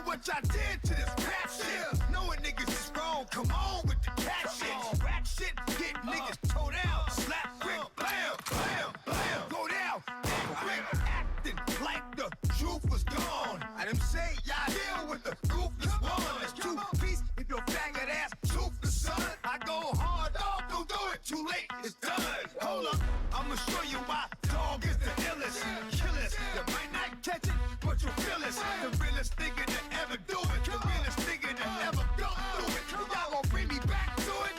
what y'all did to this rap shit. Knowing niggas is wrong, come on with the cat shit. Rap shit, get niggas toe down. Slap, quick, blam, blam, blam. Go down, quick, acting like the truth was gone. I didn't say y'all deal with the ruthless one. It's two piece if your faggot ass toothless son. I go hard, dog, don't do it. Too late, it's done. Hold up, I'ma show you why dog is the illest. Killers, you might not catch it, but you'll feel it. The realest nigga to ever do it. The realest nigga to ever go through it. Y'all gon' bring me back to it.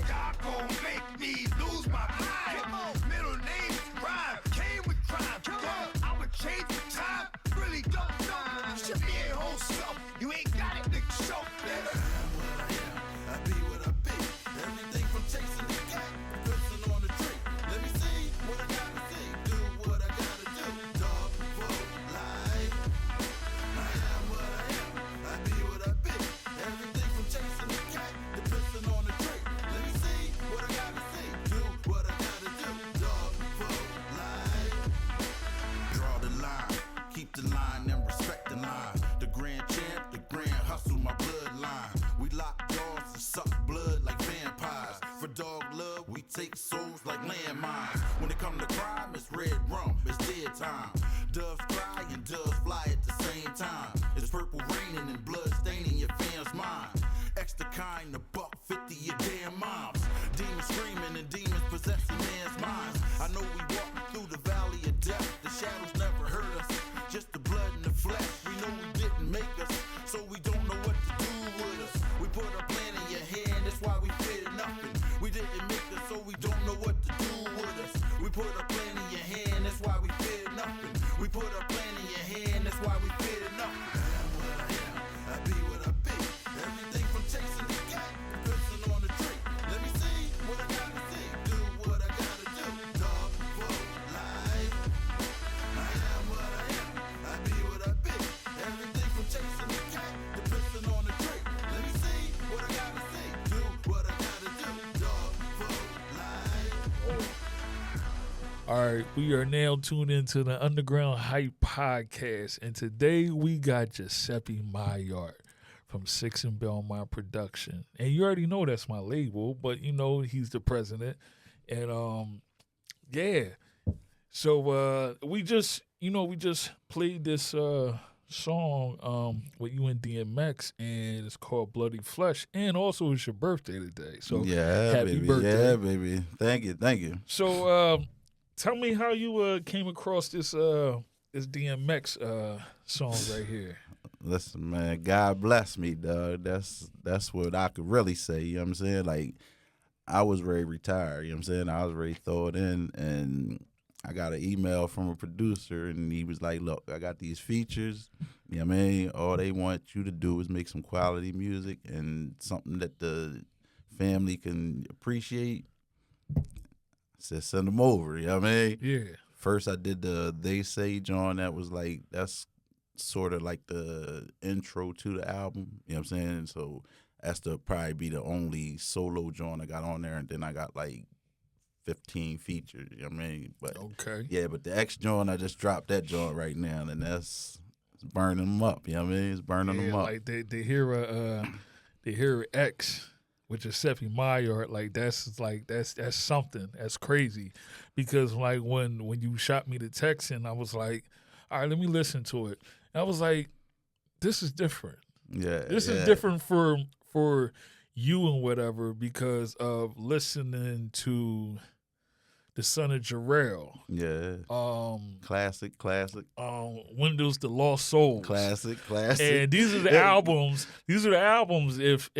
Y'all gon' make me lose my mind. Middle name is crime, came with crime. I would change the time, really don't know. You should be a whole self. You ain't got it, nigga, show. I be what I be. Everything from chasing the cat, pissing on the tree. Let me see what I gotta see. Do what I gotta do. Dog for life. I am what I am. I be what I be. Everything from chasing the cat to pissing on the tree. Let me see what I gotta see. Do what I gotta do. Dog for life. Draw the line. Keep the line and respect the line. The grand champ, the grand hustle, my bloodline. We lock doors and suck blood like vampires. For dog love, we take souls like landmines. When it come to crime, it's red rum, it's dead time. Doves cry and doves fly at the same time. It's purple raining and blood staining your fans' minds. Extra kind, a $1.50 your damn moms. Demons screaming and demons possessing man's minds. I know we walking through the valley of death. The shadows never hurt us, just the blood and the flesh. We know we didn't make us, so we don't know what to do with us. We put a plan in your hand, that's why we fear nothing. We didn't make us, so we don't know what to do with us. We put a plan in your hand, that's why we fear nothing. We put a plan in your hand, that's why we fear nothing. I am what I am, I be what I be. Everything from chasing the cat, pissing on the tree. Let me see what I gotta see. Do what I gotta do. Dog for life. I am what I am, I be what I be. Everything from chasing the cat to pissing on the tree. Let me see what I gotta see. Do what I gotta do. Dog for life. All right, we are now tuned into the Underground Hype podcast, and today we got Giuseppe Myartt from Six and Belmont Production, and you already know that's my label, but you know he's the president, and yeah. So we just played this song with you and DMX, and it's called Bloody Flesh, and also it's your birthday today, so Yeah, happy baby. birthday. Yeah, baby. Thank you. So tell me how you came across this DMX song right here. Listen, man, God bless me, dog. That's what I could really say, you know what I'm saying? Like, I was ready to retire, you know what I'm saying? I was ready to throw it in, and I got an email from a producer, and he was like, look, I got these features, you know what I mean? All they want you to do is make some quality music and something that the family can appreciate. I said, send them over, you know what I mean? Yeah. First, I did the They Say John. That's sort of like the intro to the album. You know what I'm saying? So that's probably be the only solo joint I got on there, and then I got like 15 features. You know what I mean? But okay. Yeah, but the X joint, I just dropped that joint right now, and it's burning them up. You know what I mean? It's burning them up. Like they hear X with Giuseppe Myartt, that's something. That's crazy. Because like when you shot me the text, and I was like, all right, let me listen to it. And I was like, this is different. Yeah. This is different for you and whatever, because of listening to the son of Jarrell. Yeah. Classic. Windows to Lost Souls. Classic. And these are the albums. These are the albums. If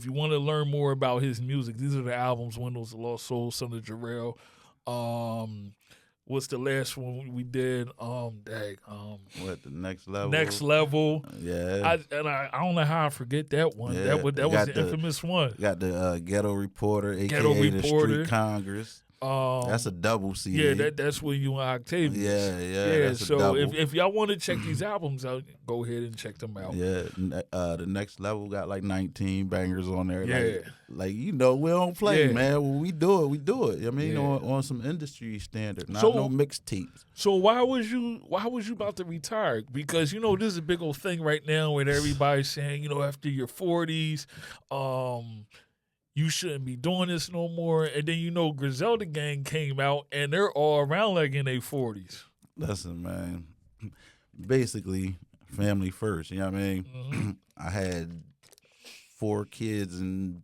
you want to learn more about his music, these are the albums. Windows to Lost Souls, Son of Jarrell. What's the last one we did? What, the Next Level? Next Level. Yeah. I don't know how I forget that one. Yeah. That was the infamous one. Got the Ghetto Reporter, a.k.a. the Street Congress. That's a double CD. Yeah, that's where you and Octavius. Yeah, that's a so double. if y'all want to check these albums out, go ahead and check them out. Yeah, the next level got like 19 bangers on there. Yeah. Like we don't play, Yeah. man. When we do it, we do it. I mean, Yeah. on some industry standard, not So- no mixtapes. So why was you about to retire? Because this is a big old thing right now where everybody's saying, after your 40s, you shouldn't be doing this no more. And then Griselda Gang came out and they're all around like in their 40s. Listen, man. Basically, family first. You know what I mean? Mm-hmm. I had 4 kids in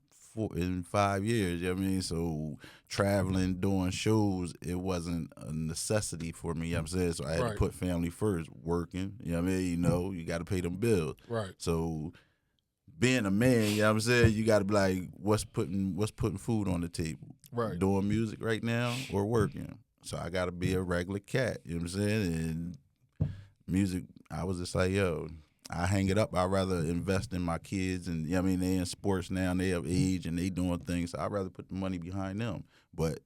5 years. You know what I mean? So traveling, doing shows, it wasn't a necessity for me. You know what I'm saying? So I had Right. to put family first, working. You know what I mean? You got to pay them bills. Right. So being a man, you know what I'm saying? You got to be like, what's putting food on the table? Right. Doing music right now or working? So I got to be a regular cat. You know what I'm saying? And music, I was just like, yo, I hang it up. I'd rather invest in my kids, and I mean, they in sports now, and they have age, and they doing things. So I'd rather put the money behind them. But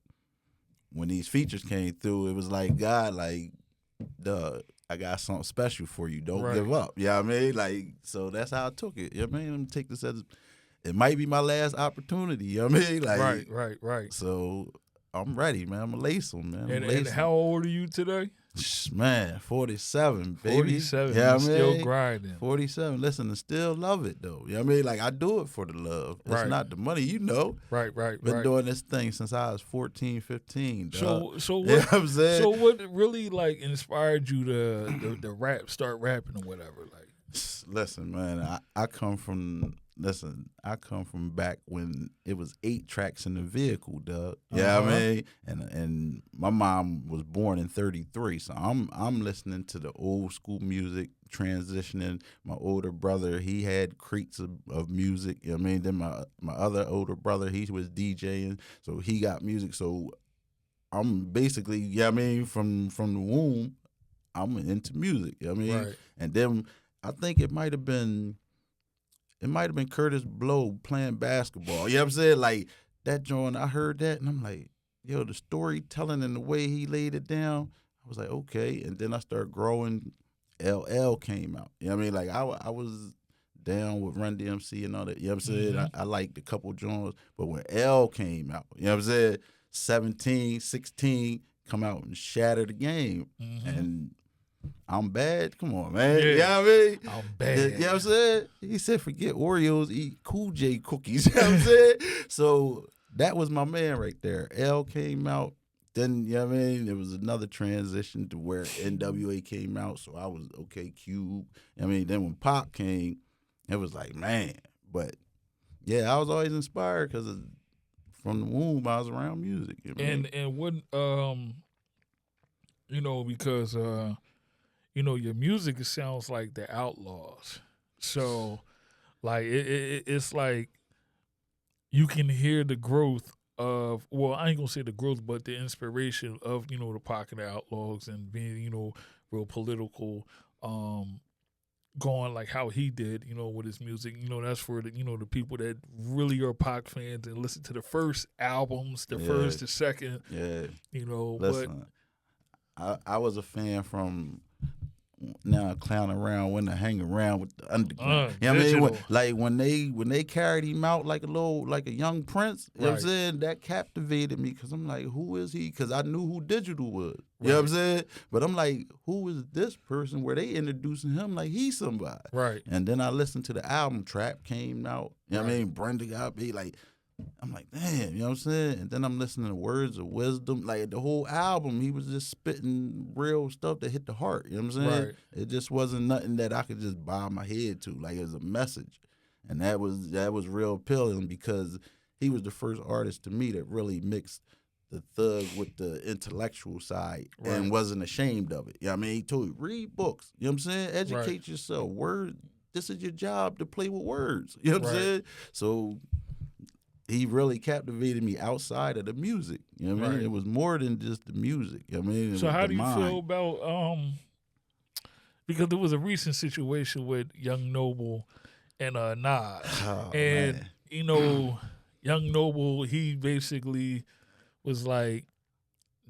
when these features came through, it was like, God, like, duh, I got something special for you. Don't Right. give up. You know what I mean? Like, so that's how I took it. You know what I mean? I'm take this as, it might be my last opportunity. You know what I mean? Like, Right. So I'm ready, man. I'm going to lace them, man. And how old are you today? Man, 47, baby. 47. Yeah, You still grinding. 47. Listen, I still love it, though. You know what I mean? Like, I do it for the love. It's Right. not the money, Right. Been doing this thing since I was 14, 15. Dog. So You know what? what I'm saying? So what really inspired you to start rapping or whatever? Listen, man, I come from back when it was 8 tracks in the vehicle, dog. Yeah, Uh-huh. I mean, and my mom was born in 33, so I'm listening to the old school music, transitioning. My older brother, he had crates of music. You know what I mean? Then my other older brother, he was DJing, so he got music. So I'm basically, yeah, I mean, from the womb, I'm into music. You know what I mean? Right. And then I think it might have been Curtis Blow playing basketball. You know what I'm saying? Like, that joint, I heard that, and I'm like, yo, the storytelling and the way he laid it down, I was like, okay. And then I started growing. LL came out. You know what I mean? Like, I was down with Run DMC and all that. You know what I'm saying? Mm-hmm. I liked a couple joints. But when L came out, you know what I'm saying? 17, 16, come out and shatter the game. Mm-hmm. And I'm bad. Come on, man. Yeah. You know what I mean? I'm bad. You know what I'm saying? He said, forget Oreos, eat Cool J cookies. You know what I'm saying? So that was my man right there. L came out. Then, you know what I mean? There was another transition to where NWA came out. So I was, okay, Cube. I mean, then when Pop came, it was like, man. But, yeah, I was always inspired because from the womb, I was around music. You know what I mean? And what because your music sounds like the Outlaws. So like it's like you can hear the growth of, well, I ain't gonna say the growth, but the inspiration of, the Pocket Outlaws and being, real political, going like how he did, with his music. That's for the, the people that really are Pac fans and listen to the first albums, the first, the second, Yeah. Listen, but I was a fan from now clown around when I hang around with the underground. You know what I mean? When they carried him out like a young prince, you know what I'm saying? That captivated me because I'm like, who is he? Because I knew who Digital was. You know what I'm saying? But I'm like, who is this person where they introducing him like he's somebody? Right. And then I listened to the album, Trap came out. You know what I mean? Brenda got me like, I'm like, damn, you know what I'm saying? And then I'm listening to Words of Wisdom. Like, the whole album, he was just spitting real stuff that hit the heart. You know what I'm saying? Right. It just wasn't nothing that I could just bow my head to. Like, it was a message. And that was real appealing because he was the first artist to me that really mixed the thug with the intellectual side and wasn't ashamed of it. You know what I mean? He told you, read books. You know what I'm saying? Educate yourself. This is your job to play with words. You know what I'm saying? So he really captivated me outside of the music. You know what I mean? It was more than just the music. You know what I mean? So how do you feel about because there was a recent situation with Young Noble and Nas. Man. Young Noble, he basically was like,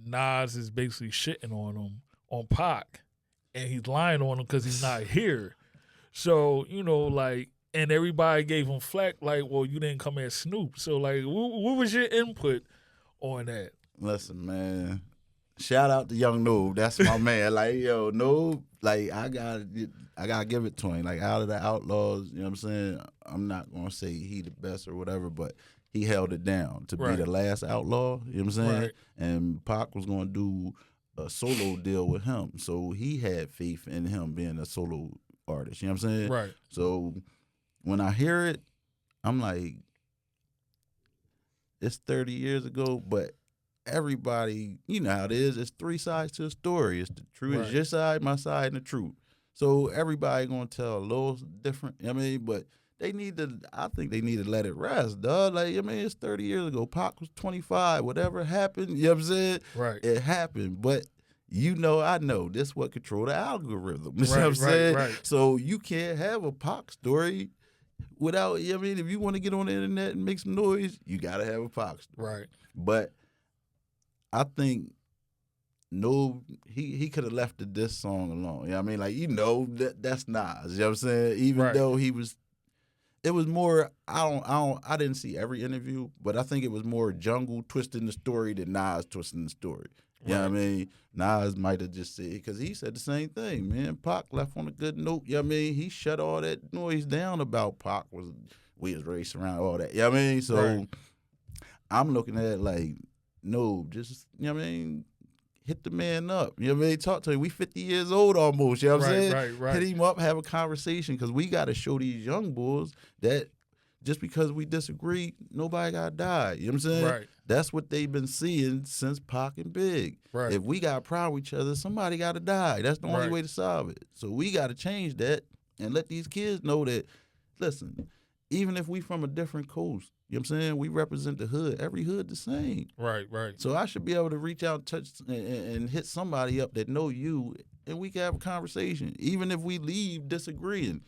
Nas is basically shitting on him on Pac, and he's lying on him because he's not here. So like, and everybody gave him flack, like, well, you didn't come as Snoop. So like, what was your input on that? Listen, man. Shout out to Young Noob. That's my man. Like, yo, Noob, like, I gotta give it to him. Like, out of the Outlaws, you know what I'm saying? I'm not gonna say he the best or whatever, but he held it down to be the last outlaw, you know what I'm saying? Right. And Pac was gonna do a solo deal with him. So he had faith in him being a solo artist, you know what I'm saying? Right. So when I hear it, I'm like, it's 30 years ago, but everybody, you know how it is. It's three sides to a story. It's the truth. Right. It's your side, my side, and the truth. So everybody gonna tell a little different. I mean, but I think they need to let it rest, dog. Like, I mean, it's 30 years ago. Pac was 25. Whatever happened, you know what I'm saying? Right. It happened. But I know this what control the algorithm. You know Right, what I'm saying? right. So you can't have a Pac story without, I mean, if you want to get on the internet and make some noise, you gotta have a Pac story. Right. But I think he could have left the diss song alone. You know what I mean? Like, that's Nas. You know what I'm saying? Even though it was more, I didn't see every interview, but I think it was more Jungle twisting the story than Nas twisting the story. You know what I mean? Nas might have just said, because he said the same thing, man. Pac left on a good note. You know what I mean? He shut all that noise down about Pac we was racing around, all that. You know what I mean? So I'm looking at it like, no, just, you know what I mean? Hit the man up. You know what I mean? Talk to him. We 50 years old almost. You know what I'm saying? Right. Hit him up, have a conversation, because we got to show these young bulls that just because we disagree, nobody got to die. You know what I'm saying? Right. That's what they've been seeing since Pac and Big. Right. If we got a problem with each other, somebody got to die. That's the only way to solve it. So we got to change that and let these kids know that, listen, even if we from a different coast, you know what I'm saying? We represent the hood. Every hood the same. Right. So I should be able to reach out, touch, and hit somebody up that know you, and we can have a conversation. Even if we leave disagreeing.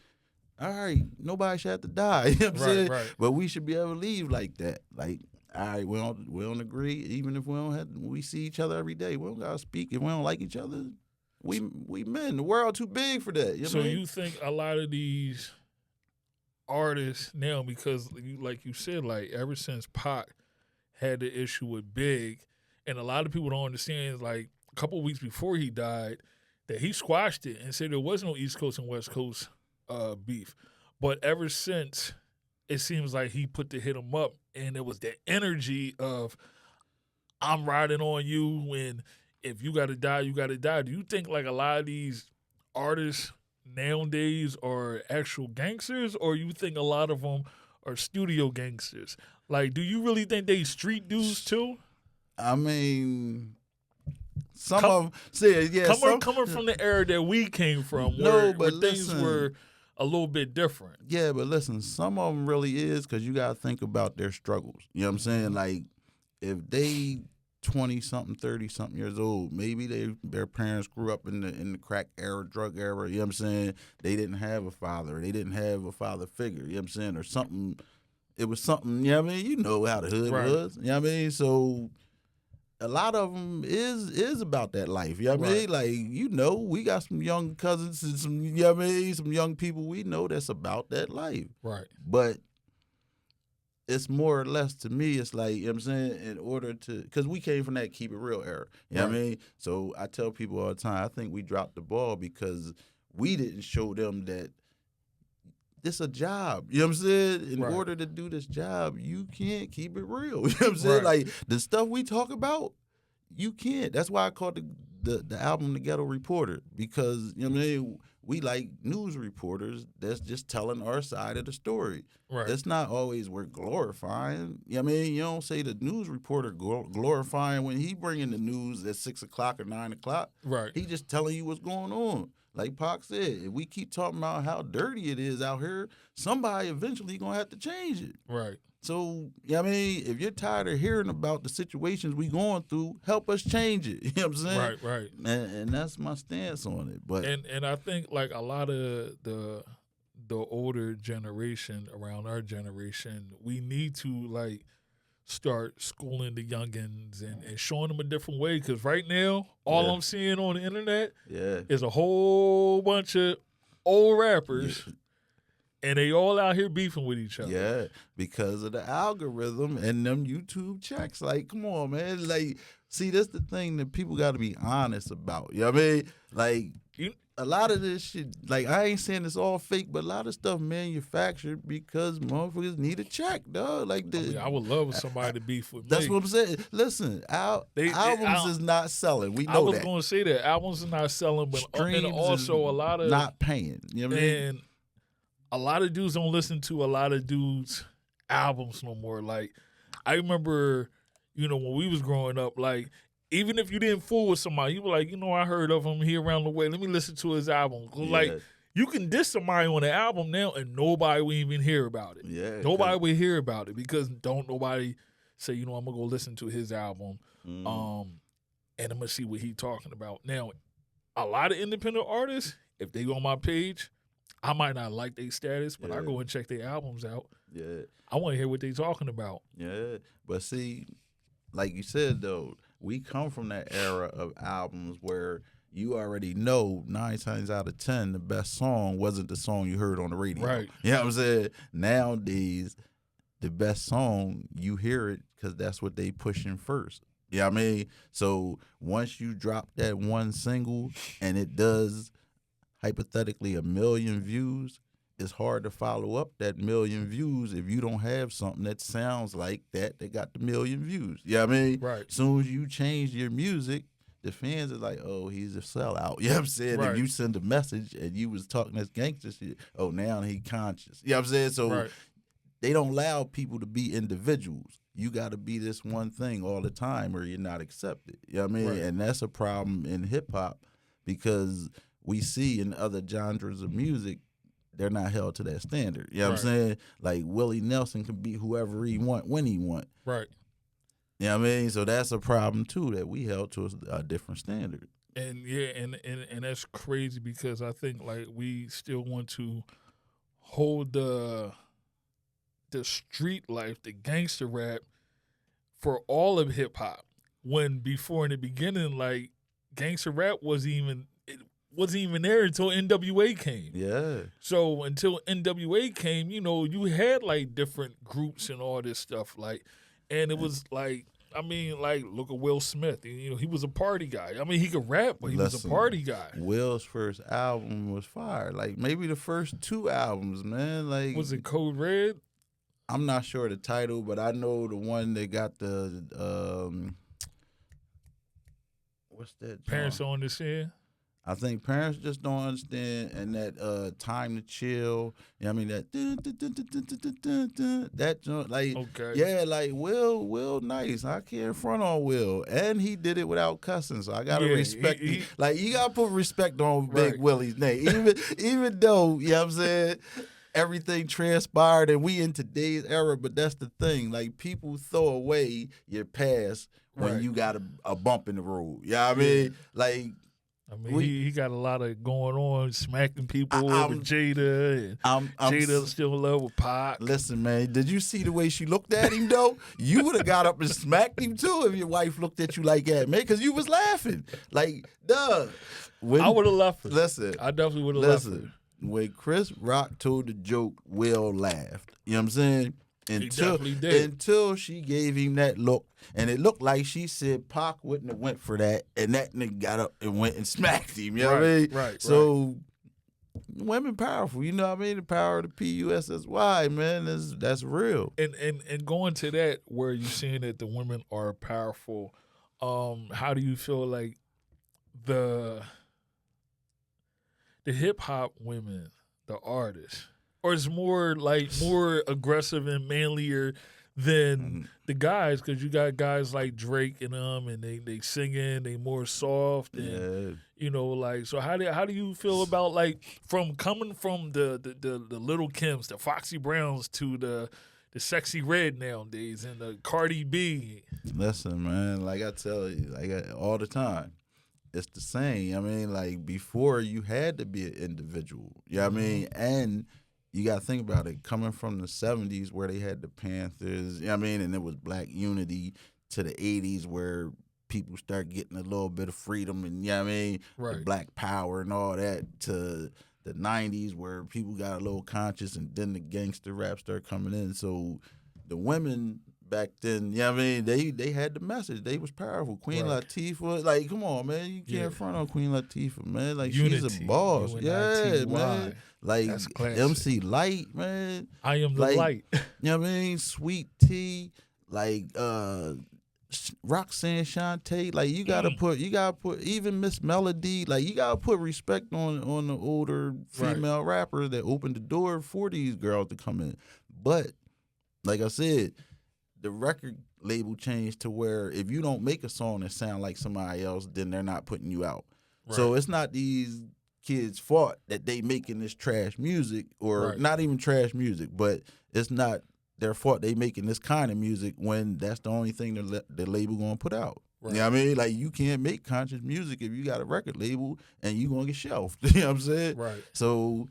All right, nobody should have to die. You know what I'm saying? Right. But we should be able to leave like that. Like, all right, we don't agree. Even if we see each other every day. We don't gotta speak. If we don't like each other, we men. The world too big for that. You know So what I mean? you think a lot of these artists now, because like you said, like ever since Pac had the issue with Big, and a lot of people don't understand, like a couple of weeks before he died, that he squashed it and said there was no East Coast and West Coast beef. But ever since, it seems like he put the hit him up, and it was the energy of, I'm riding on you, and if you got to die, you got to die. Do you think like a lot of these artists nowadays are actual gangsters, or you think a lot of them are studio gangsters? Like, do you really think they street dudes too? I mean, some of them say, yeah. Coming from the era that we came from, No, where but things listen. were a little bit different. Yeah, but listen, some of them really is, because you got to think about their struggles. You know what I'm saying? Like, if they 20-something, 30-something years old, maybe their parents grew up in the crack era, drug era, you know what I'm saying? They didn't have a father. They didn't have a father figure, you know what I'm saying? Or something. It was something, you know what I mean? You know how the hood was, you know what I mean? So a lot of them is about that life, you know what I mean? Like, you know, we got some young cousins and some, you know what I mean, some young people we know that's about that life. Right. But it's more or less, to me, it's like, you know what I'm saying, in order to, because we came from that keep it real era, you know what I mean? So I tell people all the time, I think we dropped the ball because we didn't show them that this a job, you know what I'm saying? In order to do this job, you can't keep it real, you know what I'm saying? Like, the stuff we talk about, you can't. That's why I called the album The Ghetto Reporter, because, you know what I mean, we like news reporters that's just telling our side of the story. Right. It's not always we're glorifying. You know what I mean? You don't say the news reporter glorifying when he bringing the news at 6 o'clock or 9 o'clock. Right. He just telling you what's going on. Like Pac said, if we keep talking about how dirty it is out here, somebody eventually going to have to change it. Right. So, you know what I mean? If you're tired of hearing about the situations we going through, help us change it. You know what I'm saying? Right. And that's my stance on it. But And I think like a lot of the older generation around our generation, we need to like start schooling the youngins and showing them a different way. Because right now, all I'm seeing on the internet is a whole bunch of old rappers, and they all out here beefing with each other. Yeah, because of the algorithm and them YouTube checks. Like, come on, man. Like, see, that's the thing that people got to be honest about. You know what I mean? Like, a lot of this shit, like, I ain't saying it's all fake, but a lot of stuff manufactured because motherfuckers need a check, dog. Like, I would love somebody to beef with that's me. what I'm saying. Listen, albums is not selling. We know that. I was going to say that. Albums are not selling, but Streams and also is a lot of... not paying. You know what I mean? And a lot of dudes don't listen to a lot of dudes' albums no more. Like, I remember, when we was growing up, like, even if you didn't fool with somebody, you were like, I heard of him here around the way. Let me listen to his album. Like, you can diss somebody on the album now and nobody will even hear about it. Yeah, nobody will hear about it because don't nobody say, I'm going to go listen to his album and I'm going to see what he talking about. Now, a lot of independent artists, if they go on my page, I might not like their status, but I go and check their albums out. Yeah. I want to hear what they talking about. Yeah. But see, like you said, though, we come from that era of albums where you already know 9 times out of 10 the best song wasn't the song you heard on the radio. Right. You know what I'm saying? Nowadays, the best song, you hear it because that's what they pushing first. You know what I mean? So once you drop that one single and it does hypothetically 1 million views, it's hard to follow up that 1 million views if you don't have something that sounds like that got the 1 million views. You know what I mean? Right. As soon as you change your music, the fans are like, oh, he's a sellout. You know what I'm saying? Right. If you send a message and you was talking this gangster shit, oh, now he conscious. You know what I'm saying? So they don't allow people to be individuals. You got to be this one thing all the time or you're not accepted. You know what I mean? Right. And that's a problem in hip-hop because we see in other genres of music, they're not held to that standard. You know what I'm saying? Like Willie Nelson can be whoever he want when he want. Right. You know what I mean? So that's a problem too that we held to a different standard. And and that's crazy because I think like we still want to hold the street life, the gangster rap for all of hip hop. When before in the beginning, like gangster rap wasn't even there until NWA came. Yeah. So until NWA came, you had like different groups and all this stuff, like, and it was like, I mean, like, look at Will Smith. He was a party guy. I mean, he could rap, but he was a party guy. Will's first album was fire. Like maybe the first 2 albums, man. Like, was it Code Red? I'm not sure the title, but I know the one that got the what's that? Parents Don't Understand. I think Parents Just Don't Understand, and that Time to Chill. You know what I mean? That joint, like, yeah, like Will nice. I can't front on Will, and he did it without cussing, so I gotta respect. Like, you gotta put respect on Big Willie's name, even though, you know what I'm saying, everything transpired, and we in today's era. But that's the thing, like, people throw away your past when you got a bump in the road. You know what I mean? Like. I mean, he got a lot of going on, smacking people over Jada, and Jada still in love with Pac. Listen, man, did you see the way she looked at him, though? You would have got up and smacked him, too, if your wife looked at you like that, man, because you was laughing. Like, duh. I would have left her. Listen. I definitely would have left her. When Chris Rock told the joke, Will laughed. You know what I'm saying? Until she gave him that look, and it looked like she said Pac wouldn't have went for that, and that nigga got up and went and smacked him. You know what I mean? Right. So women powerful. You know what I mean? The power of the PUSSY, man, that's real. And going to that, where you saying that the women are powerful, how do you feel like the hip hop women, the artists? Or it's more aggressive and manlier than the guys, because you got guys like Drake and them, and they singing, they more soft, and so how do you feel about like coming from the Little Kims, the Foxy Browns to the Sexy Red nowadays, and the Cardi B? Listen, man, like I tell you, all the time, it's the same. I mean, like before you had to be an individual. You know what I mean? And you got to think about it. Coming from the 70s where they had the Panthers, you know what I mean, and it was black unity, to the 80s where people start getting a little bit of freedom and, you know what I mean, the black power and all that, to the 90s where people got a little conscious, and then the gangster rap started coming in. So the women back then, you know what I mean, they had the message. They was powerful. Queen Latifah, like, come on, man. You can't front on Queen Latifah, man. Like, Unity, she's a boss. UNITY. Man. Like, MC Light, man. I am the like, light. You know what I mean? Sweet Tea, like, Roxanne Shante, like you gotta put even Miss Melody, like you gotta put respect on the older female rappers that opened the door for these girls to come in. But like I said, the record label changed to where if you don't make a song that sound like somebody else, then they're not putting you out. So it's not these kids' fault that they making this trash music, or not even trash music, but it's not their fault they making this kind of music when that's the only thing the label gonna put out. You know what I mean? Like, you can't make conscious music if you got a record label and you gonna get shelved. You know what I'm saying? So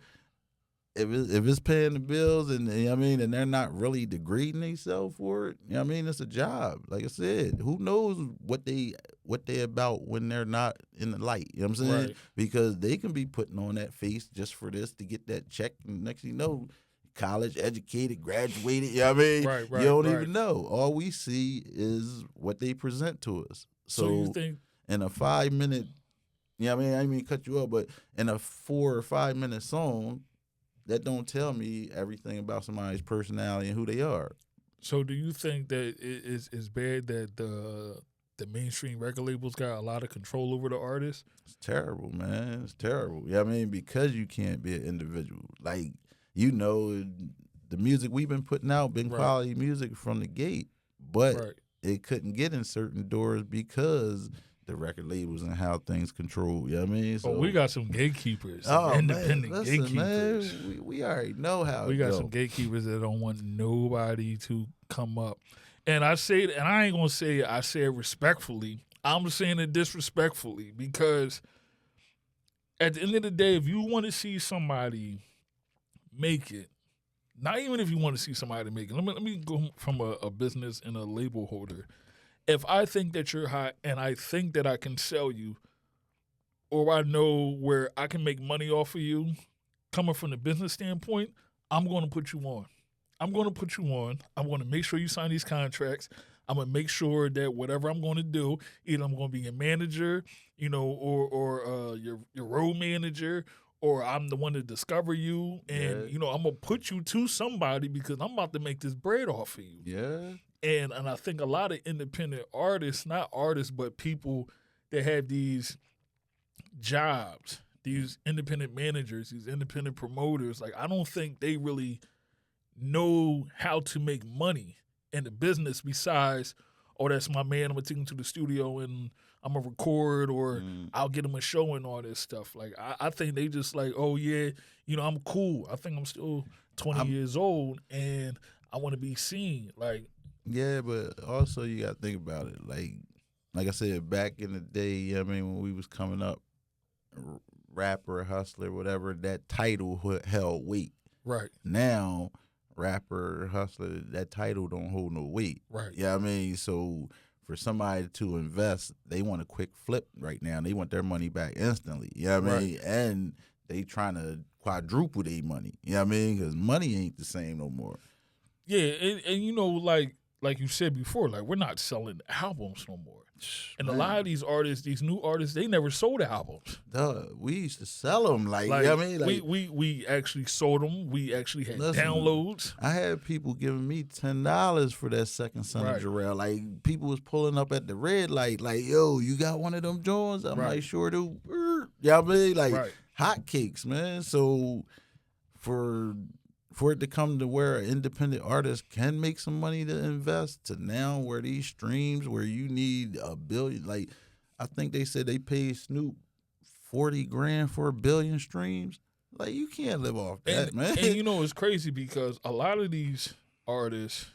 if it's paying the bills, and you know what I mean, and they're not really degrading themselves for it, you know what I mean, it's a job. Like I said, who knows what they about when they're not in the light. You know what I'm saying? Because they can be putting on that face just for this to get that check, and next thing you know, college educated, graduated, you know what I mean? You don't even know. All we see is what they present to us. So you think in a 5-minute, you know what I mean? I didn't mean to cut you up, but in a 4 or 5 minute song, that don't tell me everything about somebody's personality and who they are. So do you think that it's bad that the mainstream record labels got a lot of control over the artists? It's terrible, man. It's terrible. You know what I mean? Because you can't be an individual. Like, you know, the music we've been putting out been quality music from the gate, but it couldn't get in certain doors because the record labels and how things control. You know what I mean? So we got some gatekeepers, independent gatekeepers. Man, we already know how we got some gatekeepers that don't want nobody to come up. And I say, and I ain't gonna say I say it respectfully. I'm saying it disrespectfully, because at the end of the day, if you want to see somebody make it, not even if you want to see somebody make it. Let me go from a business and a label holder. If I think that you're hot and I think that I can sell you, or I know where I can make money off of you, coming from the business standpoint, I'm going to put you on. I'm going to make sure you sign these contracts. I'm going to make sure that whatever I'm going to do, either I'm going to be your manager, you know, or your road manager, or I'm the one to discover you, and you know, I'm gonna put you to somebody because I'm about to make this bread off of you. Yeah. And I think a lot of independent artists, not artists, but people that have these jobs, these independent managers, these independent promoters, like, I don't think they really know how to make money in the business besides, oh, that's my man, I'm gonna take him to the studio and I'm gonna record, or I'll get him a show and all this stuff. Like, I think they just like, oh yeah, you know, I'm cool. I think I'm still 20 years old and I want to be seen. Like, yeah, but also you gotta think about it. Like I said, back in the day, you know what I mean, when we was coming up, rapper, hustler, whatever, that title held weight. Right. Now, rapper, hustler, that title don't hold no weight. Right. You know what I mean? So for somebody to invest, they want a quick flip right now. They want their money back instantly. You know what I mean? And they trying to quadruple their money. You know what I mean? Because money ain't the same no more. Yeah, and you know, like you said before, like, we're not selling albums no more. And a lot of these artists, these new artists, they never sold albums. Duh, we used to sell them. Like, you know what I mean? Like, we actually sold them. We actually had downloads. I had people giving me $10 for that second son of Jarrell. Like, people was pulling up at the red light, like, yo, you got one of them joints? I'm like, sure do. You know what I mean? Like, hotcakes, man. So for it to come to where an independent artist can make some money to invest, to now where these streams, where you need $1 billion, like, I think they said they paid Snoop $40,000 for 1 billion streams. Like, you can't live off that, man. And you know, it's crazy because a lot of these artists,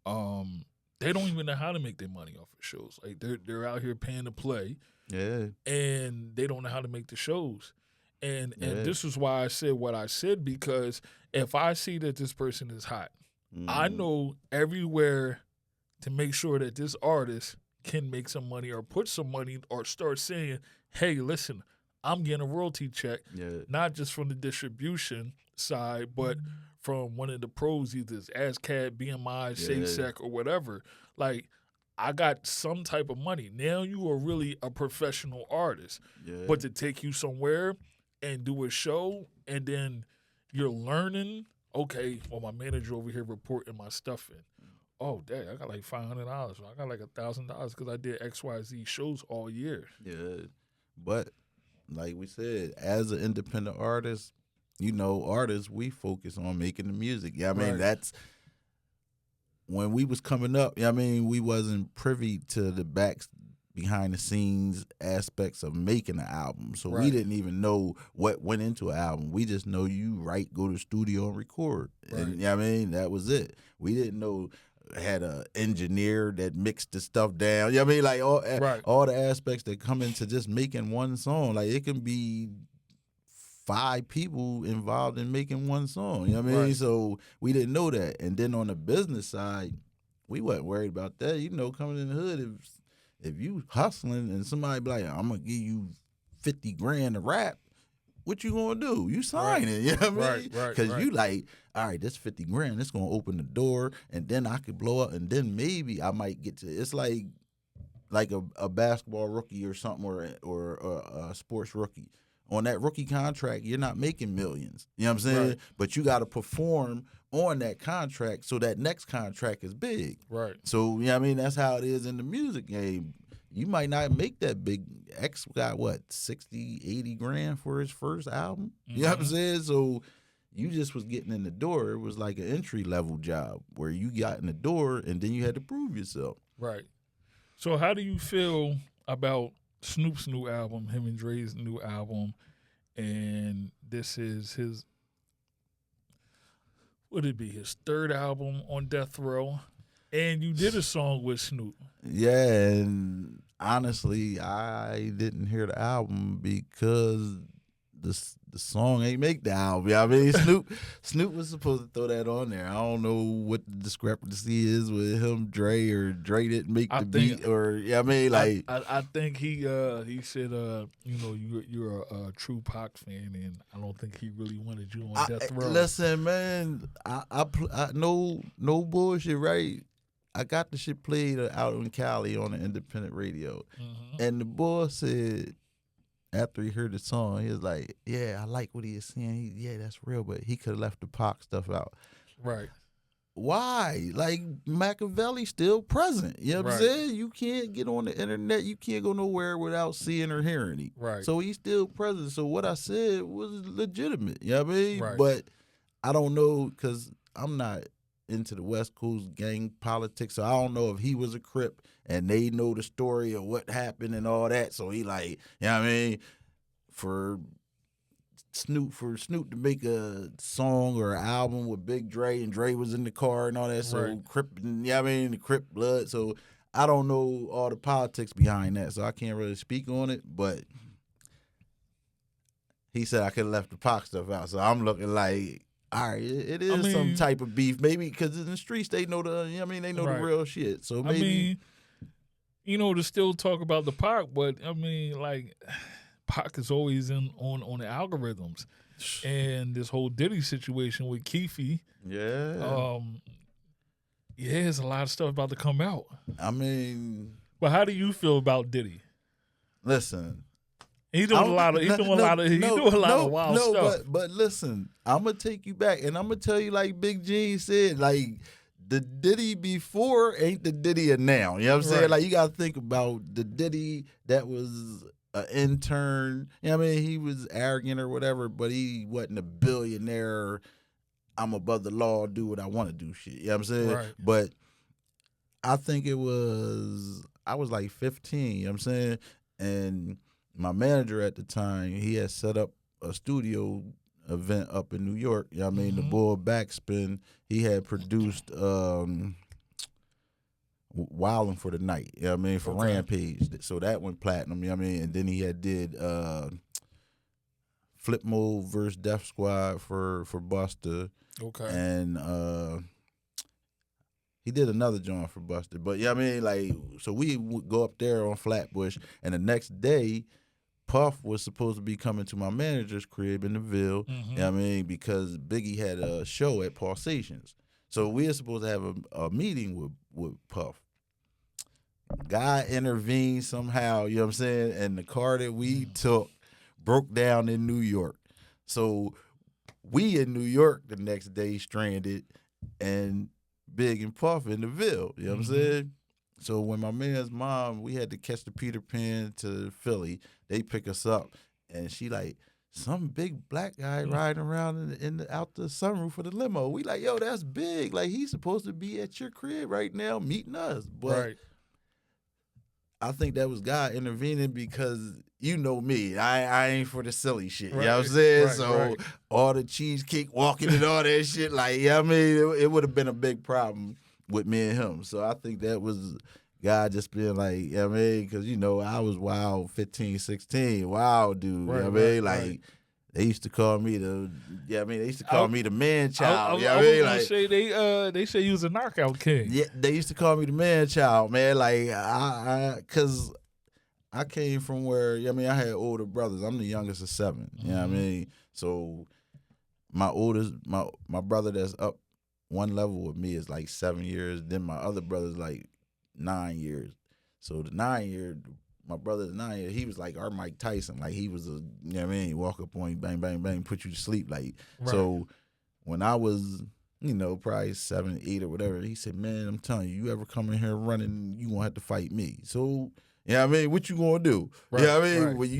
they don't even know how to make their money off of shows. Like, they're out here paying to play. Yeah. And they don't know how to make the shows. And Yeah. this is why I said what I said, because if I see that this person is hot, I know everywhere to make sure that this artist can make some money or put some money or start saying, hey, listen, I'm getting a royalty check, not just from the distribution side, but from one of the pros, either it's ASCAP, BMI, SafeSec, or whatever. Like, I got some type of money. Now you are really a professional artist. Yeah. But to take you somewhere and do a show, and then you're learning, okay, well, my manager over here reporting my stuff in. Oh, dang, I got like $500. I got like $1,000 because I did XYZ shows all year. Yeah. But like we said, as an independent artist, you know, artists, we focus on making the music. Yeah, I mean, that's when we was coming up. I mean, we wasn't privy to the behind the scenes aspects of making an album, so we didn't even know what went into an album. We just know you write, go to the studio, and record. And I mean, that was it. We didn't know. Had a engineer that mixed the stuff down. You know what I mean? Like all the aspects that come into just making one song. Like it can be 5 people involved in making one song. You know what I mean? So we didn't know that. And then on the business side, we wasn't worried about that. You know, coming in the hood, if you hustling and somebody be like, I'm gonna give you 50 grand to rap, what you gonna do? You sign it, you know what I mean? Because you like, all right, this 50 grand, it's gonna open the door, and then I could blow up, and then maybe I might get to. It's like a basketball rookie or something, or a sports rookie. On that rookie contract, you're not making millions. You know what I'm saying? Right. But you got to perform on that contract so that next contract is big. Right. So, you know what I mean? That's how it is in the music game. You might not make that big. X got, 60, 80 grand for his first album? You know what I'm saying? So you just was getting in the door. It was like an entry-level job where you got in the door and then you had to prove yourself. Right. So how do you feel about Snoop's new album, him and Dre's new album, and this is his, would it be his 3rd album on Death Row? And you did a song with Snoop. Yeah, and honestly, I didn't hear the album because the song ain't make the album. You know what I mean? Snoop was supposed to throw that on there. I don't know what the discrepancy is with him, Dre, or Dre didn't make the beat, or I mean, like I think he said you know, you're a true Pac fan, and I don't think he really wanted you on Death Row. Listen, man, I no bullshit, right? I got the shit played out in Cali on the independent radio, and the boy said after he heard the song, he was like, "Yeah, I like what he is saying. Yeah, that's real, but he could have left the Pac stuff out." Right. Why? Like Machiavelli still present. You know what I'm saying? You can't get on the internet. You can't go nowhere without seeing or hearing him. Right. So he's still present. So what I said was legitimate. You know what I mean? Right. But I don't know because I'm not into the West Coast gang politics, so I don't know if he was a Crip and they know the story of what happened and all that. So he like, you know what I mean, for Snoop to make a song or an album with Big Dre and Dre was in the car and all that. So Crip, you know what I mean, the Crip blood. So I don't know all the politics behind that, so I can't really speak on it. But he said I could have left the Pac stuff out, so I'm looking like, all right, it is some type of beef, maybe because in the streets they know the, you know what I mean, they know the real shit. So maybe, I mean, you know, to still talk about the Pac, but I mean, like, Pac is always on the algorithms, and this whole Diddy situation with Keefe, there's a lot of stuff about to come out. I mean, but how do you feel about Diddy? Listen. He's doing a lot of wild stuff. But listen, I'm gonna take you back, and I'm gonna tell you like Big Gene said, like the Diddy before ain't the Diddy of now. You know what I'm saying? Like you gotta think about the Diddy that was an intern. You know what I mean? He was arrogant or whatever, but he wasn't a billionaire. I'm above the law, do what I want to do shit. You know what I'm saying? Right. But I think I was like 15, you know what I'm saying? And my manager at the time, he had set up a studio event up in New York. You know what I mean? The Bull Backspin, he had produced Wildin' for the Night, you know what I mean, for Rampage. So that went platinum, you know what I mean? And then he had did Flip Mode versus Def Squad for Buster. Okay. And he did another joint for Buster. But yeah, I mean, like, so we would go up there on Flatbush, and the next day, Puff was supposed to be coming to my manager's crib in the Ville. Mhm. You know what I mean? Because Biggie had a show at Pulsations. So we were supposed to have a meeting with Puff. Guy intervened somehow, you know what I'm saying? And the car that we took broke down in New York. So we in New York the next day stranded, and Big and Puff in the Ville, you know what I'm saying? So when my man's mom, we had to catch the Peter Pan to Philly, they pick us up, and she like, some big black guy riding around out the sunroof of the limo. We like, yo, that's Big. Like, he's supposed to be at your crib right now meeting us. But Right. I think that was God intervening because you know me. I ain't for the silly shit. You know what I'm saying? Right, So right. all the cheesecake walking and all that shit, like, yeah, I mean, it would have been a big problem with me and him. So I think that was God just being like, you know what I mean? Because, you know, I was wild 15, 16, wild dude. You know what I mean? Like, they used to call me the man child. You know what I mean? Like, say they say you was a knockout king. yeah, they used to call me the man child, man. Like, cause I came from where, I mean, I had older brothers. I'm the youngest of 7. You know what I mean? So my brother that's up one level with me is like 7 years. Then my other brother's like 9 years. So the 9-year, my brother the 9-year, he was like our Mike Tyson. Like, he was you know what I mean? Walk up on you, bang, bang, bang, put you to sleep. Like, so when I was, you know, probably 7, 8 or whatever, he said, man, I'm telling you, you ever come in here running, you gonna have to fight me. So, you know what I mean? What you gonna do? Right, You know what I mean? right. When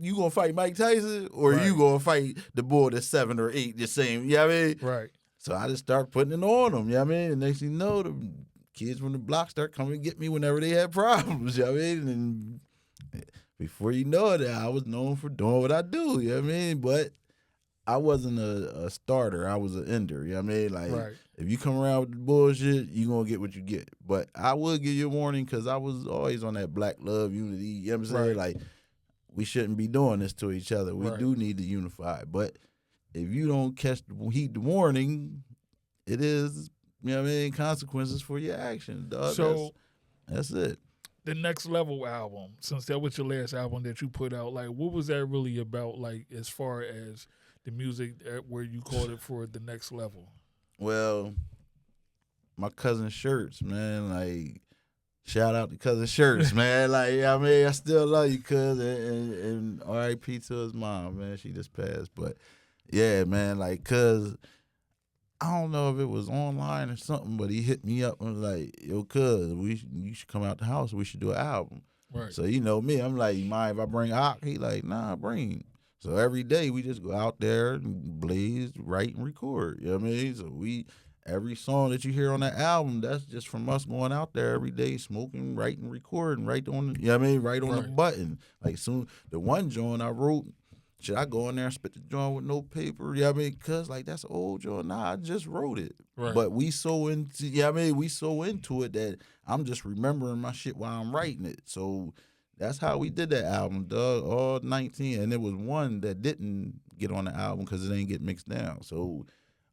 you gonna fight Mike Tyson, or you gonna fight the boy that's 7 or 8, the same, you know what I mean? Right. So I just start putting it on them, you know what I mean? And next thing you know, the kids from the block start coming to get me whenever they had problems, you know what I mean? And before you know it, I was known for doing what I do, you know what I mean? But I wasn't a starter, I was an ender, you know what I mean? Like, if you come around with the bullshit, you gonna get what you get. But I would give you a warning, because I was always on that black love, unity, you know what I'm saying? Like, we shouldn't be doing this to each other. We do need to unify. But if you don't heed the warning, it is, you know what I mean, consequences for your actions, dog. So that's it. the Next Level album, since that was your last album that you put out, like, what was that really about, like, as far as the music where you called it for the next level? Well, my cousin Shirts, man, like, shout out to cousin Shirts, man. Like, I mean, I still love you, cuz, and R.I.P. to his mom, man. She just passed, but yeah, man, like, cuz, I don't know if it was online or something, but he hit me up and was like, yo, cuz, you should come out the house. We should do an album. Right. So, you know me, I'm like, mind if I bring Ock? He like, nah, bring him. So every day we just go out there and blaze, write, and record. You know what I mean? So every song that you hear on that album, that's just from us going out there every day, smoking, writing, recording, right on, you know what I mean? Right on the button. Like, soon, the one joint I wrote, should I go in there and spit the joint with no paper? You know what I mean? Because, like, that's an old joint. Nah, I just wrote it. Right. But we so into, you know what I mean? We so into it that I'm just remembering my shit while I'm writing it. So that's how we did that album, dog, all 19. And there was one that didn't get on the album because it ain't get mixed down. So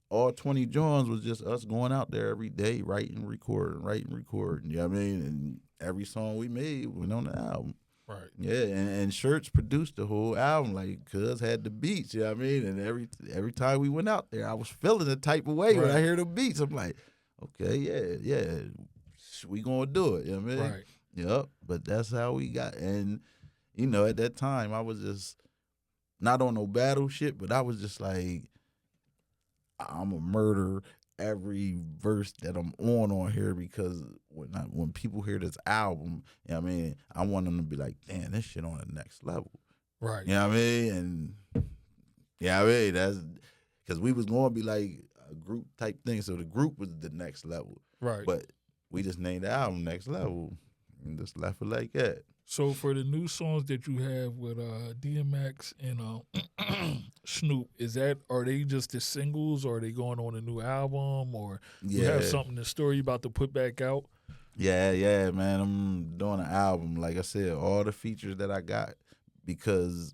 all 20 joints was just us going out there every day, writing, recording, you know what I mean? And every song we made went on the album. Right. Yeah, and Shirts produced the whole album. Like, cuz had the beats, you know what I mean? And every time we went out there, I was feeling a type of way when I hear the beats. I'm like, okay, yeah, we gonna do it, you know what I mean? Right. Yep, but that's how we got. And, you know, at that time, I was just not on no battle shit, but I was just like, I'm a murder every verse that I'm on here, because when people hear this album, you know what I mean, I want them to be like, damn, this shit on the next level. Right. You know what I mean? And yeah, I mean, that's because we was going to be like a group type thing. So the group was the next level. Right. But we just named the album Next Level and just left it like that. So for the new songs that you have with DMX and Snoop, are they just the singles, or are they going on a new album, or you have something in store you about to put back out? Yeah, man. I'm doing an album. Like I said, all the features that I got, because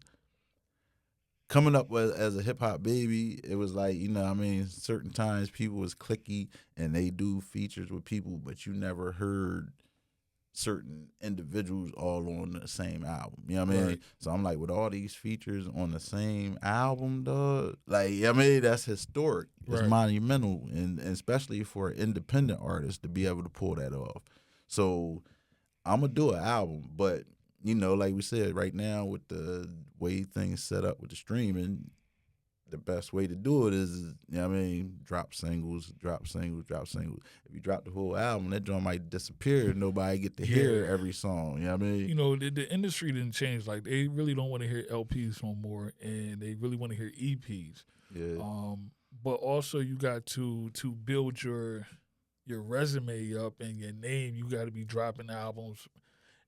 coming up as a hip hop baby, it was like, you know what I mean, certain times people was clicky and they do features with people, but you never heard certain individuals all on the same album. You know what I mean? Right. So I'm like, with all these features on the same album, dog, like, I mean, that's historic. It's Right. monumental, and especially for an independent artist to be able to pull that off. So I'm going to do an album, but, you know, like we said, right now with the way things set up with the streaming, the best way to do it is, you know what I mean, drop singles, drop singles, drop singles. If you drop the whole album, that joint might disappear and nobody get to hear every song. You know what I mean? You know, the industry didn't change. Like, they really don't want to hear LPs no more, and they really want to hear EPs. Yeah. But also you got to build your resume up and your name. You got to be dropping albums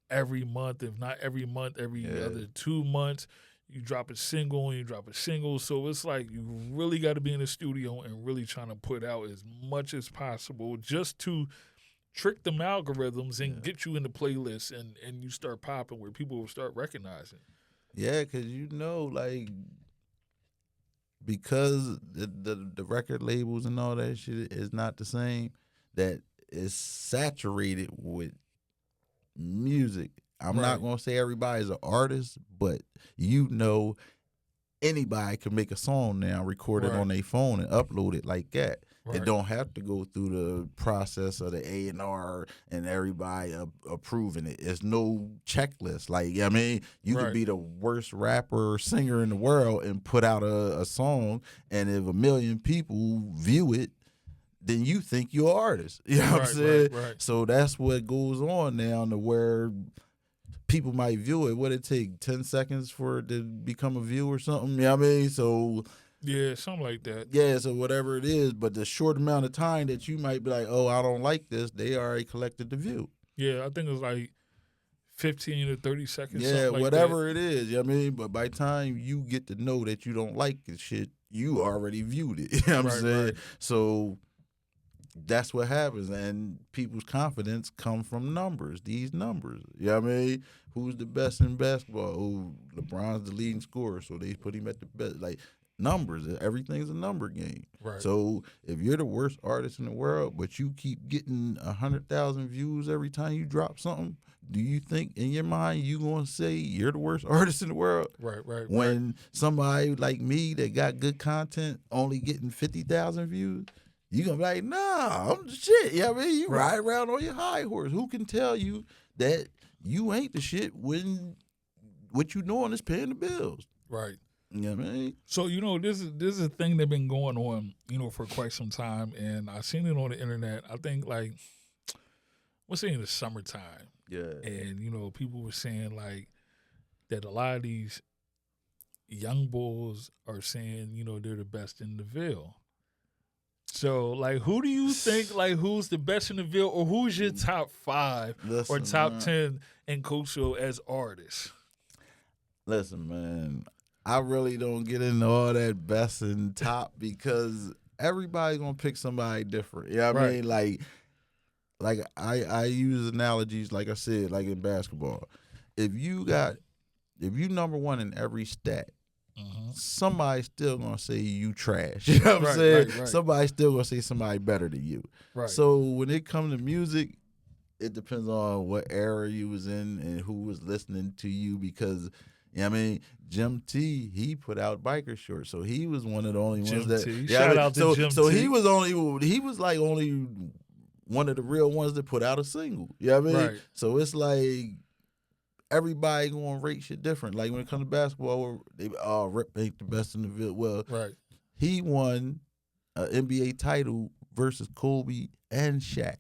every month, if not every month, every other 2 months. You drop a single and you drop a single. So it's like you really got to be in the studio and really trying to put out as much as possible just to trick them algorithms and get you in the playlist, and you start popping where people will start recognizing. Yeah, because, you know, like, because the record labels and all that shit is not the same, that it's saturated with music. I'm not going to say everybody's an artist, but, you know, anybody can make a song now, record it on their phone and upload it like that. Right. It don't have to go through the process of the A&R and everybody approving it. It's no checklist. Like, I mean, you could be the worst rapper or singer in the world and put out a song, and if 1 million people view it, then you think you're an artist. You know what I'm saying? Right. So that's what goes on now, to where people might view it. What it take, 10 seconds for it to become a view or something? You know what I mean? So yeah, something like that. yeah, so whatever it is, but the short amount of time that you might be like, oh, I don't like this, they already collected the view. Yeah, I think it was like 15 to 30 seconds. Yeah, like whatever it is, you know what I mean? But by the time you get to know that you don't like this shit, you already viewed it. You know what I'm saying? Right. So that's what happens, and people's confidence come from numbers, these numbers. You know what I mean? Who's the best in basketball? Oh, LeBron's the leading scorer, so they put him at the best. Like, numbers, everything's a number game. Right. So if you're the worst artist in the world, but you keep getting 100,000 views every time you drop something, do you think in your mind you gonna say you're the worst artist in the world? Right. When somebody like me that got good content only getting 50,000 views, you gonna be like, nah, I'm the shit. You know what I mean? You ride around on your high horse. Who can tell you that you ain't the shit when what you doing is paying the bills? Right. You know what I mean? So, you know, this is a thing that's been going on, you know, for quite some time, and I seen it on the internet. I think, like, we're saying the summertime. Yeah. And, you know, people were saying, like, that a lot of these young bulls are saying, you know, they're the best in the Ville. So, like, who do you think, like, who's the best in the Ville, or who's your top 5 or top 10 in Coachville as artists? Listen, man, I really don't get into all that best and top because everybody's gonna pick somebody different. You know what I mean? Like I use analogies, like I said, like in basketball. If you number one in every stat, somebody's still gonna say you trash. You know what I'm saying? Right. Somebody's still gonna say somebody better than you. Right. So when it comes to music, it depends on what era you was in and who was listening to you, because you know what I mean, Jim T, he put out biker shorts, so he was one of the only ones that. Shout out to Jim so T. he was only one of the real ones that put out a single. You know what I mean? Right. So it's like everybody gonna rate shit different. Like when it comes to basketball, they Rip ain't the best in the Ville. Well, he won an NBA title versus Kobe and Shaq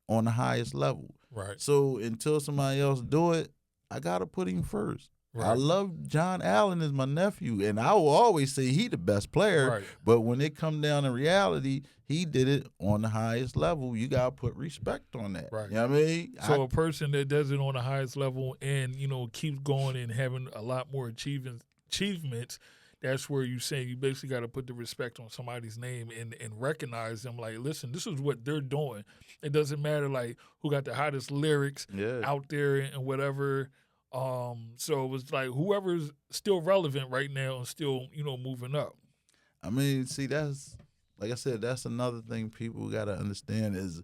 on the highest level. Right. So until somebody else do it, I gotta put him first. Right. I love John Allen as my nephew, and I will always say he the best player. Right. But when it come down to reality, he did it on the highest level. You gotta put respect on that. Right. You know what I mean? So a person that does it on the highest level and, you know, keeps going and having a lot more achievements, that's where you say you basically got to put the respect on somebody's name and recognize them. Like, listen, this is what they're doing. It doesn't matter, like, who got the hottest lyrics out there and whatever. So it was like whoever's still relevant right now and still, moving up. I mean, see, that's like I said, that's another thing people got to understand is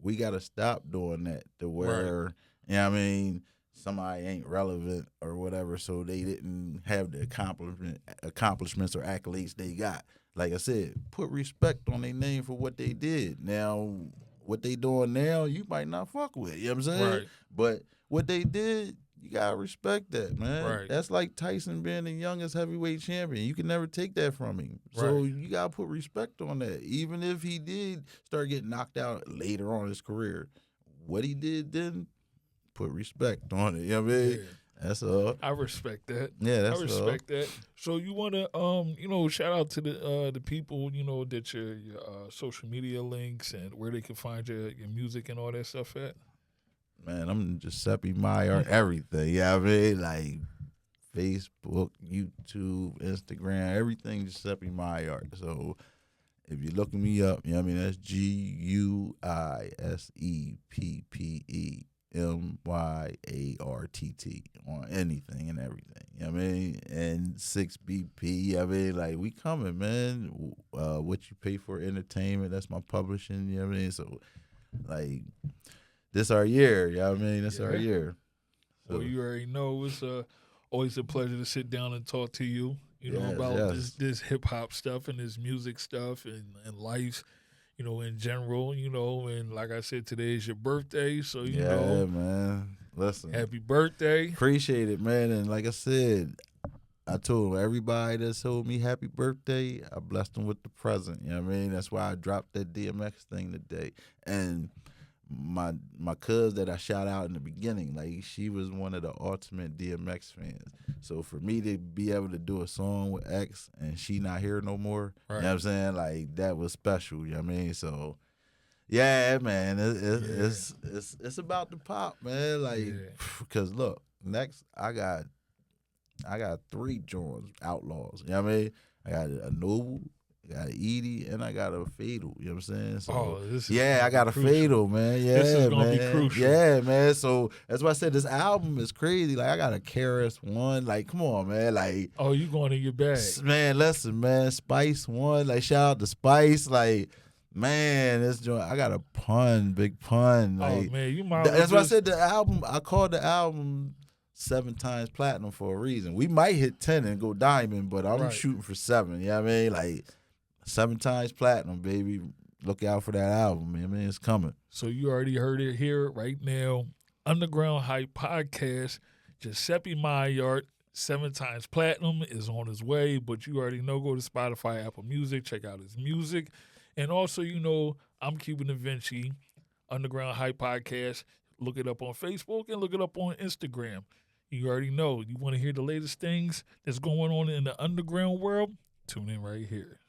we got to stop doing that to where, I mean, somebody ain't relevant or whatever, so they didn't have the accomplishments or accolades they got. Like I said, put respect on their name for what they did. Now, what they doing now, you might not fuck with. You know what I'm saying? Right. But what they did, you gotta respect that, man. Right. That's like Tyson being the youngest heavyweight champion. You can never take that from him. So Right. you gotta put respect on that. Even if he did start getting knocked out later on in his career, what he did then, put respect on it. You know what I mean? Yeah. That's all. I respect that. Yeah, that's I respect that. So you want to, shout out to the people, that your social media links and where they can find your music and all that stuff at. Man, I'm Giuseppe Myartt, everything. You know what I mean? Like Facebook, YouTube, Instagram, everything Giuseppe Myartt. So if you're looking me up, you know what I mean? That's Guiseppemyartt on anything and everything. You know what I mean? And 6BP, you know what I mean? Like, we coming, man. What You Pay For Entertainment, that's my publishing, you know what I mean? So, like, this our year, you know what I mean? This our year. So, Well, you already know it's always a pleasure to sit down and talk to you, Yes, about yes. this hip-hop stuff and this music stuff and life, in general, and like I said, today is your birthday, so, yeah, man. Listen. happy birthday. Appreciate it, man. And like I said, I told everybody that told me happy birthday, I blessed them with the present. You know what I mean? That's why I dropped that DMX thing today. And my cuz that I shout out in the beginning, like, she was one of the ultimate DMX fans. So for me to be able to do a song with X and she not here no more, you know what I'm saying? Like, that was special, you know what I mean? So yeah, man, it's about the pop, man. Like, because look, next I got 3 joints, outlaws. You know what I mean? I got a Noble, I got an Edie, and I got a Fatal. You know what I'm saying? So this is I got a crucial. Fatal, man. Yeah, This is gonna man. be crucial. Yeah, man. So that's why I said this album is crazy. Like, I got a Karis 1. Like, come on, man. Like, Oh, you going in your bag. man, listen, man. Spice 1. Like, shout out to Spice. Like, man, this joint, I got a pun, big pun. Like, Oh, man, you might that's why I said the album, I called the album 7 times platinum for a reason. We might hit 10 and go diamond, but I'm shooting for 7. You know what I mean? Like, 7 times platinum, baby. Look out for that album, man. I mean, it's coming. So you already heard it here right now. Underground Hype Podcast. Giuseppe Myartt, 7 times platinum, is on his way. But you already know, go to Spotify, Apple Music, check out his music. And also, I'm Cuban Dvenci, Underground Hype Podcast. Look it up on Facebook and look it up on Instagram. You already know. You want to hear the latest things that's going on in the underground world? Tune in right here.